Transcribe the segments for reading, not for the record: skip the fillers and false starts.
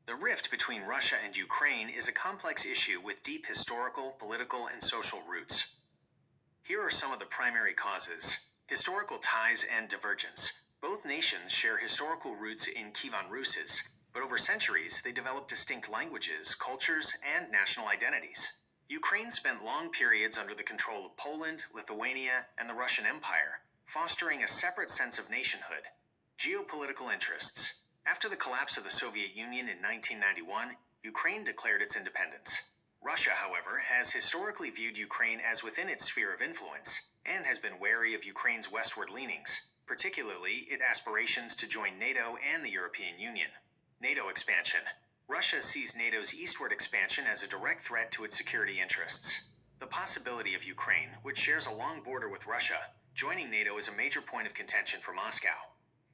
The rift between Russia and Ukraine is a complex issue with deep historical, political, and social roots. Here are some of the primary causes. Historical ties and divergence. Both nations share historical roots in Kievan Ruses, but over centuries they developed distinct languages, cultures, and national identities. Ukraine spent long periods under the control of Poland, Lithuania, and the Russian Empire, fostering a separate sense of nationhood. Geopolitical interests. After the collapse of the Soviet Union in 1991, Ukraine declared its independence. Russia, however, has historically viewed Ukraine as within its sphere of influence, and has been wary of Ukraine's westward leanings, particularly its aspirations to join NATO and the European Union. NATO expansion. Russia sees NATO's eastward expansion as a direct threat to its security interests. The possibility of Ukraine, which shares a long border with Russia, joining NATO is a major point of contention for Moscow.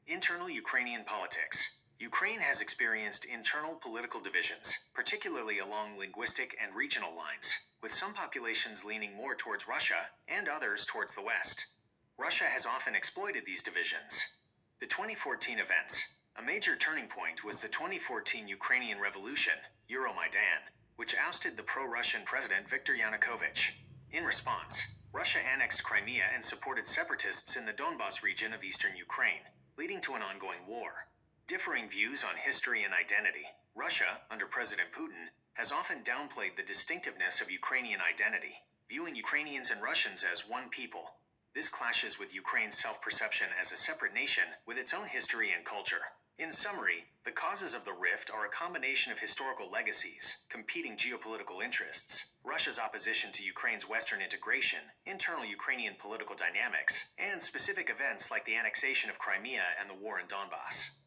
Internal Ukrainian politics. Ukraine has experienced internal political divisions, particularly along linguistic and regional lines, with some populations leaning more towards Russia and others towards the West. Russia has often exploited these divisions. The 2014 events. A major turning point was the 2014 Ukrainian Revolution, Euromaidan, which ousted the pro-Russian president Viktor Yanukovych. In response, Russia annexed Crimea and supported separatists in the Donbas region of eastern Ukraine, leading to an ongoing war. Differing views on history and identity. Russia, under President Putin, has often downplayed the distinctiveness of Ukrainian identity, viewing Ukrainians and Russians as one people. This clashes with Ukraine's self-perception as a separate nation with its own history and culture. In summary, the causes of the rift are a combination of historical legacies, competing geopolitical interests, Russia's opposition to Ukraine's Western integration, internal Ukrainian political dynamics, and specific events like the annexation of Crimea and the war in Donbas.